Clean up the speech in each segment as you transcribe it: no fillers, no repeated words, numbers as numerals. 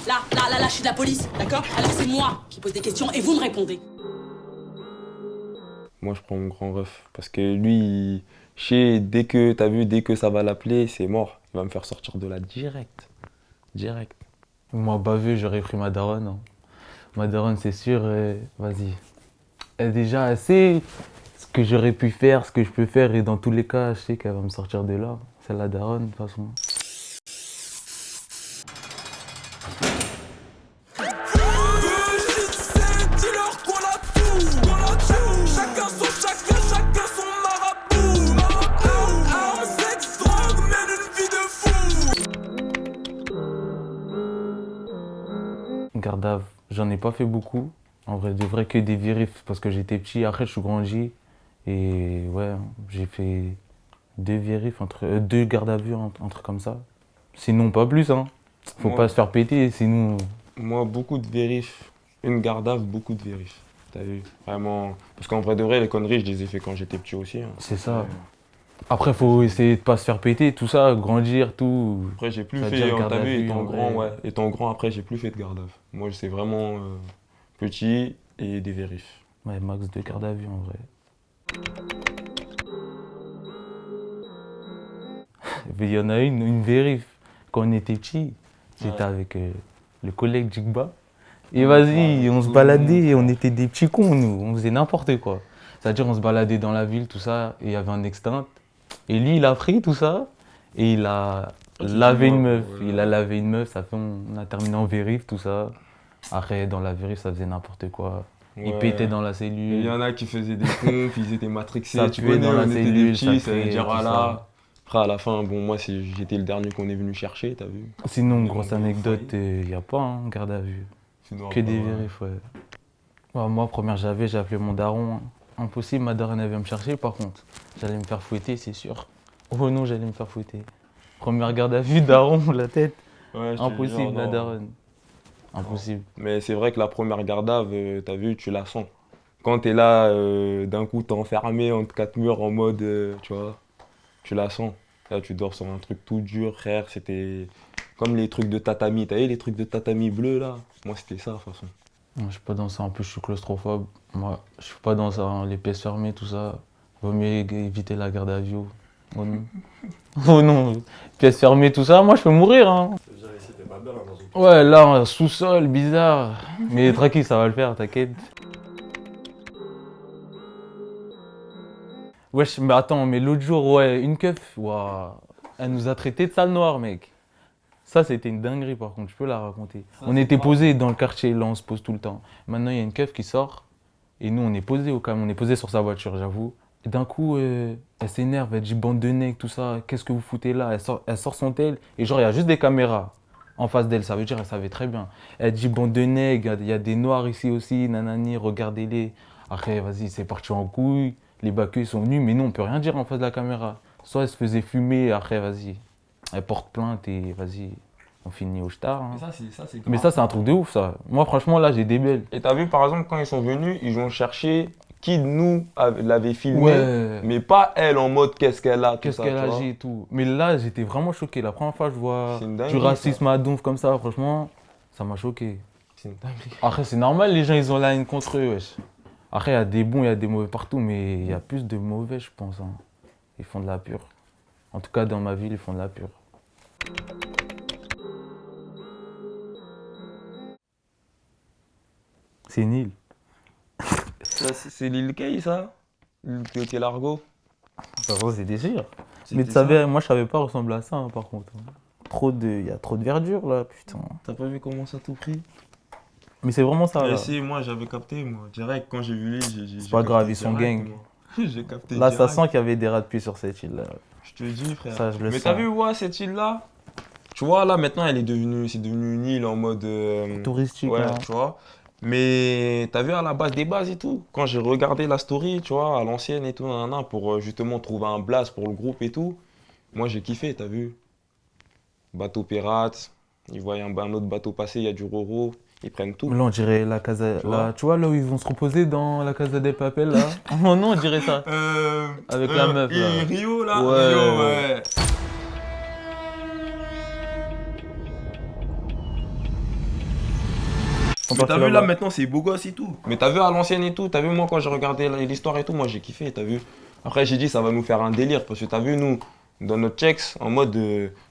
Là, je suis de la police, d'accord? Alors c'est moi qui pose des questions et vous me répondez. Moi, je prends mon grand ref. Parce que lui, je sais, dès que ça va l'appeler, c'est mort. Il va me faire sortir de là direct. Direct. Moi, bavu, j'aurais pris ma daronne, hein. Ma daronne, c'est sûr, vas-y. Elle, déjà, elle sait ce que j'aurais pu faire, ce que je peux faire, et dans tous les cas, je sais qu'elle va me sortir de là. C'est la daronne, de toute façon. Garde à vue, j'en ai pas fait beaucoup. En vrai, de vrai que des vérifs parce que j'étais petit. Après, je suis grandi et ouais, j'ai fait 2 vérifs, deux gardes à vue, un truc comme ça. Sinon, pas plus, hein. Faut Moi- pas se faire péter, sinon. Moi, beaucoup de vérifs. Une garde à vue, beaucoup de vérifs. T'as vu? Vraiment. Parce qu'en vrai de vrai, les conneries, je les ai fait quand j'étais petit aussi, hein. C'est ça. Après, faut essayer de pas se faire péter, tout ça, grandir, tout. Après, j'ai plus Ça fait, devient garde t'as à vu, vue, étant en grand, vrai. ouais. Étant grand, après, j'ai plus fait de garde à vue. Moi, c'est vraiment petit et des vérifs. Ouais, max 2 gardes à vue en vrai. Mais il y en a une vérif. Quand on était petit, j'étais avec le collègue Jigba. Et vas-y, on se baladait, on était des petits cons, nous. On faisait n'importe quoi. C'est-à-dire, on se baladait dans la ville, tout ça, et il y avait un extinct. Et lui, il a pris tout ça, et il a lavé une meuf. ouais. Il a lavé une meuf, ça fait, on a terminé en vérif, tout ça. Après, dans la vérif, ça faisait n'importe quoi. Il Ouais. pétait dans la Il cellule. y en a qui faisaient des pompes, ils étaient matrixés, Ça tu puait connais, dans la on était des cellule, petits, ça ça veut criait, dire tout voilà. ça. Après, à la fin, bon, moi, j'étais le dernier qu'on est venu chercher, t'as vu? Sinon, On est grosse rentré au anecdote, foyer. il n'y a pas, hein, garde à vue. Sinon, Que après, des ouais. vérifs, ouais. Ouais, moi, première j'ai appelé mon daron. Impossible, ma daronne elle vient me chercher, par contre. J'allais me faire fouetter, c'est sûr. Oh non, j'allais me faire fouetter. Première garde à vue, daron, la tête. Ouais, je te Impossible, jure, la non. daronne. Impossible. Mais c'est vrai que la première garde à vue, t'as vu, tu la sens. Quand t'es là, d'un coup, t'es enfermé entre 4 murs en mode, tu vois, tu la sens. Là, tu dors sur un truc tout dur, frère. C'était comme les trucs de tatami. T'as vu les trucs de tatami bleus, là? Moi, c'était ça, de toute façon. Non, je suis pas dans ça, en plus, je suis claustrophobe. Moi, je suis pas dans ça, hein, les pièces fermées, tout ça. Vaut mieux éviter la garde à vue. Oh non. Oh non, pièces fermées, tout ça, moi, je peux mourir, hein. Ouais, là, un sous-sol, bizarre. Mais tranquille, ça va le faire, t'inquiète. Wesh, mais attends, mais l'autre jour, ouais, une keuf, ouah, elle nous a traités de sale noire, mec. Ça, c'était une dinguerie, par contre, je peux la raconter. On était posés dans le quartier, là, on se pose tout le temps. Maintenant, il y a une keuf qui sort, et nous, on est posés au calme, on est posés sur sa voiture, j'avoue. Et d'un coup, elle s'énerve, elle dit bande de nègres, tout ça, qu'est-ce que vous foutez là? Elle sort son tel, et genre, il y a juste des caméras en face d'elle, ça veut dire, elle savait très bien. Elle dit bande de nègres, il y a des noirs ici aussi, nanani, regardez-les. Après, vas-y, c'est parti en couille, les baqueux sont venus, mais nous, on peut rien dire en face de la caméra. Soit elle se faisait fumer, après, vas-y, elle porte plainte et vas-y, on finit au star. Hein. c'est Mais ça, c'est un truc de ouf, ça. Moi, franchement, là, j'ai des belles. Et t'as vu, par exemple, quand ils sont venus, ils ont cherché qui de nous l'avait filmé, Ouais. mais pas elle en mode qu'est-ce qu'elle a, tout Qu'est-ce ça, qu'elle tu vois. agit et tout. Mais là, j'étais vraiment choqué. La première fois que je vois C'est une du dinguerie, racisme à donf comme ça, franchement, ça m'a choqué. C'est une dinguerie. Après, c'est normal, les gens, ils ont la haine contre eux, wesh. Après, il y a des bons, il y a des mauvais partout, mais il y a plus de mauvais, je pense. Hein. Ils font de la pure. En tout cas, dans ma ville, ils font de la pure. C'est nul. Ça, c'est Lil Kay, ça? Lil Kay Largo? Ça va, c'est des sûr. C'était Mais tu ça? savais, moi, je savais pas ressembler à ça, hein, par contre. Il y a trop de verdure, là, putain. T'as pas vu comment ça a tout pris? Mais c'est vraiment ça, Mais là. si, moi j'avais capté, moi. Direct, quand j'ai vu lui, j'ai pas capté grave, ils sont direct, gang. moi. J'ai capté Là, ça direct. sent qu'il y avait des rats de pied sur cette île-là. Je te dis, frère. Ça, je le Mais sens. t'as vu, ouais, cette île-là? Tu vois, là, maintenant, c'est devenu une île en mode. Touristique, Ouais, hein. tu vois. Mais t'as vu à la base des bases et tout. Quand j'ai regardé la story, tu vois, à l'ancienne et tout, nanana, pour justement trouver un blast pour le groupe et tout, moi j'ai kiffé, t'as vu. Bateau pirate, ils voient un autre bateau passer, il y a du roro, ils prennent tout. Là, on dirait la casa. Tu vois Tu vois, là où ils vont se reposer dans la Casa del Papel, là. Oh non, on dirait ça. Avec la meuf, là. Et Rio, là? Ouais. Rio, ouais. Mais t'as vu là maintenant c'est beau gosse et tout. Mais t'as vu à l'ancienne et tout, t'as vu moi quand j'ai regardé l'histoire et tout, moi j'ai kiffé, t'as vu. Après j'ai dit ça va nous faire un délire parce que t'as vu nous, dans notre checks, en mode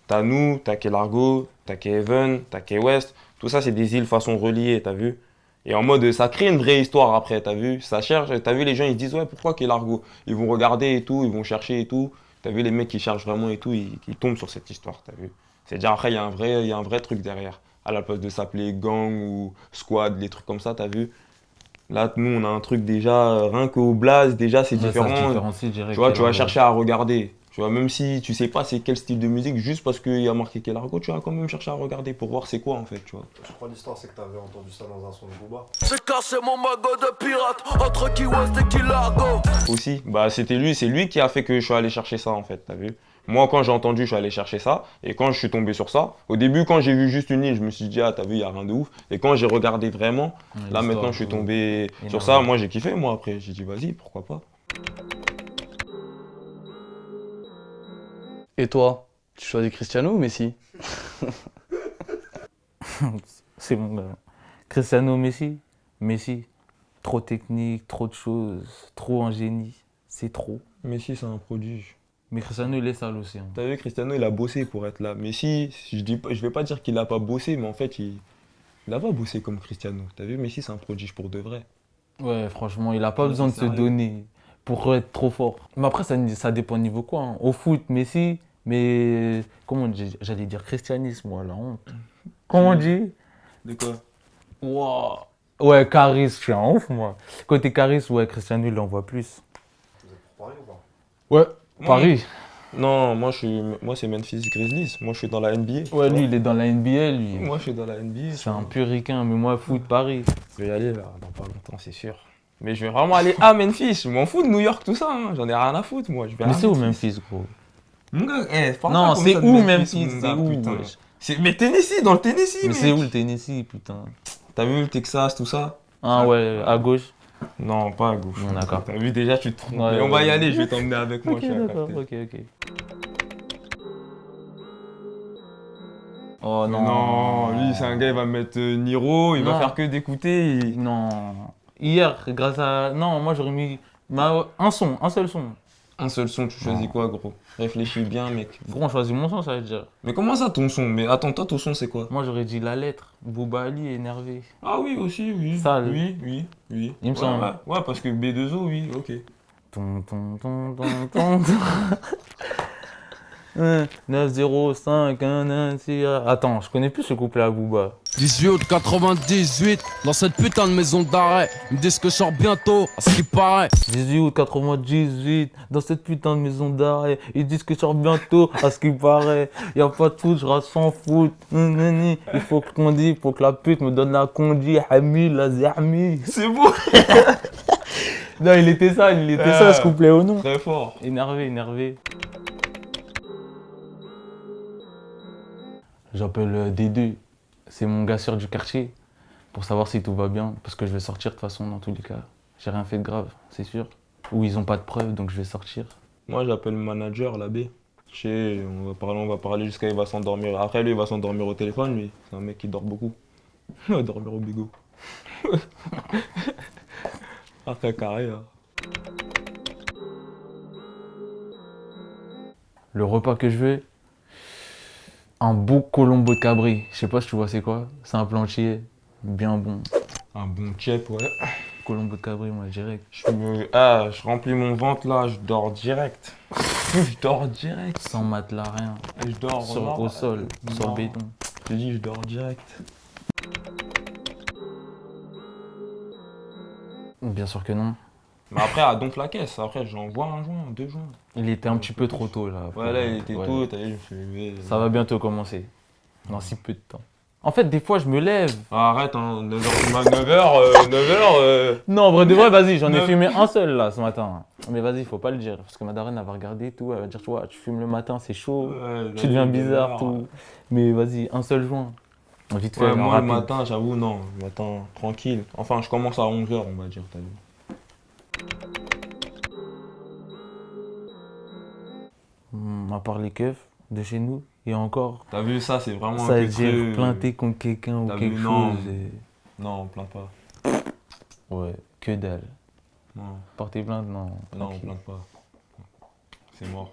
t'as nous, t'as Key Largo, t'as Key Haven, t'as Key West, tout ça c'est des îles façon reliées, t'as vu. Et en mode ça crée une vraie histoire après, t'as vu. Ça cherche, t'as vu les gens ils se disent ouais pourquoi Key Largo. Ils vont regarder et tout, ils vont chercher et tout. T'as vu les mecs qui cherchent vraiment et tout, ils tombent sur cette histoire, t'as vu. C'est-à-dire après il y a un vrai truc derrière. À la place de s'appeler gang ou squad, les trucs comme ça, t'as vu. Là, nous, on a un truc déjà, rien qu'au blaze, déjà, c'est Ouais, différent. ça se différencie direct. Tu vois, tu vas chercher à regarder. Tu vois, même si tu sais pas c'est quel style de musique, juste parce qu'il y a marqué Key Largo, tu vas quand même chercher à regarder pour voir c'est quoi en fait, tu vois. Je crois l'histoire, c'est que t'avais entendu ça dans un son de Booba. J'ai caché mon magot de pirate entre Key West et Key Largo. Aussi, bah c'était lui, c'est lui qui a fait que je suis allé chercher ça en fait, t'as vu. Moi, quand j'ai entendu, je suis allé chercher ça. Et quand je suis tombé sur ça, au début, quand j'ai vu juste une île, je me suis dit, ah, t'as vu, il n'y a rien de ouf. Et quand j'ai regardé vraiment, là maintenant, je suis tombé sur ça. Moi, j'ai kiffé, moi, après. J'ai dit, vas-y, pourquoi pas. Et toi, tu choisis Cristiano ou Messi? C'est mon gars. Cristiano Messi. Messi. Trop technique, trop de choses, trop en génie. C'est trop. Messi, c'est un prodige. Mais Cristiano, il est sale aussi. Hein. T'as vu, Cristiano, il a bossé pour être là. Messi, je vais pas dire qu'il a pas bossé, mais en fait, il a pas bossé comme Cristiano. T'as vu, Messi, c'est un prodige pour de vrai. Ouais, franchement, il a pas Ouais, besoin de c'est se sérieux. donner pour être trop fort. Mais après, ça dépend niveau quoi. Hein. Au foot, Messi, mais j'allais dire christianisme, moi, la honte. Comment on dit? De quoi? Wow. Ouais, charisme, je suis un ouf, moi. Côté charisme, ouais, Cristiano, il en voit plus. Vous êtes pour Paris ou pas? Ouais, Moi, Paris. Non, moi c'est Memphis Grizzlies. Moi, je suis dans la NBA. Ouais, lui, il est dans la NBA, lui. Moi, je suis dans la NBA. C'est un puricain, mais moi, foot, Paris. Je vais y aller là, dans pas longtemps, c'est sûr. Mais je vais vraiment aller à Memphis. Je m'en fous de New York, tout ça. Hein. J'en ai rien à foutre, moi. Je vais Mais à c'est où Memphis, gros? Mon gars, parle Non, pas comme c'est ça de où Memphis? mon C'est gars, où, putain. wesh? Mais Tennessee, dans le Tennessee, Mais mec. c'est où le Tennessee, putain? T'as vu le Texas, tout ça? Ah ouais, à gauche. Non, pas à gauche. Non, d'accord. T'as vu, déjà, tu te trompes. Ouais, Mais on va y ouais. aller, je vais t'emmener avec moi. Ok, je suis à d'accord, capter. ok. Oh Mais non. non, lui, c'est un gars, il va me mettre Niro, il va Non. faire que d'écouter. Non. Hier, grâce à. Non, moi j'aurais mis un seul son. Un seul son, tu choisis Non. quoi, gros? Réfléchis bien, mec. Gros, on choisit mon son, ça veut dire. Mais comment ça, ton son? Mais attends, toi, ton son, c'est quoi? Moi j'aurais dit la lettre. Booba Ali énervé. Ah oui, aussi, oui. Sale. Oui. Il me Ouais, semble. ouais, parce que B2O, oui, ok. Ton, ton, ton, ton, ton. 9, 0, 5, 1, 1, 6. Attends, je connais plus ce couplet à Booba. 18 août 98, dans cette putain de maison d'arrêt. Ils me disent que je sors bientôt, à ce qui paraît. 18 août 98, dans cette putain de maison d'arrêt. Ils disent que je sors bientôt, à ce qui paraît. Y'a pas de foot, je rate sans foot. Il faut qu'on dise, il faut que la pute me donne la condi. Hami, la zahmi. C'est beau. Non, il était ça ce couplet au nom. Très fort. Énervé. J'appelle D2. C'est mon gars sûr du quartier. Pour savoir si tout va bien. Parce que je vais sortir de toute façon dans tous les cas. J'ai rien fait de grave, c'est sûr. Ou ils ont pas de preuves, donc je vais sortir. Moi, j'appelle le manager, l'abbé. Je sais, on va parler jusqu'à il va s'endormir. Après, lui, il va s'endormir au téléphone, lui. C'est un mec qui dort beaucoup. Il va dormir au bigot. Après, carré, là. Le repas que je veux, un beau colombo de cabri. Je sais pas si tu vois c'est quoi. C'est un plantier bien bon. Un bon chep, ouais. Colombo de cabri, moi, direct. Je remplis mon ventre, là, je dors direct. Je dors direct. Sans matelas, rien. Je dors Au sol, sur Non. béton. Je te dis, je dors direct. Bien sûr que non. Mais après, à donc la caisse. Après, j'envoie un joint, 2 joints. Il était un petit peu trop tôt là. Ouais, là, il était Ouais. tôt, t'as vu, je me suis levé. Ça va bientôt commencer. Dans si peu de temps. En fait, des fois, je me lève. Ah, arrête, hein, 9h, Non, en vrai de vrai, vas-y, j'en ai Neuf. fumé un seul là ce matin. Mais vas-y, faut pas le dire. Parce que ma daronne, elle va regarder et tout. Elle va dire, tu vois, tu fumes le matin, c'est chaud. Tu deviens bizarre, tout. Mais vas-y, un seul joint. Vite fait, Ouais, moi, le rapide. matin, j'avoue, non. Le matin, tranquille. Enfin, je commence à 11h, on va dire, t'as vu. À part les keufs de chez nous, et encore, T'as vu, ça, c'est vraiment ça un dire truc, planter contre quelqu'un ou t'as quelque vu, non. chose. Non, on plaint pas. Ouais, que dalle. Non, Porter plainte, non. non, on Ok. plaint pas. C'est mort.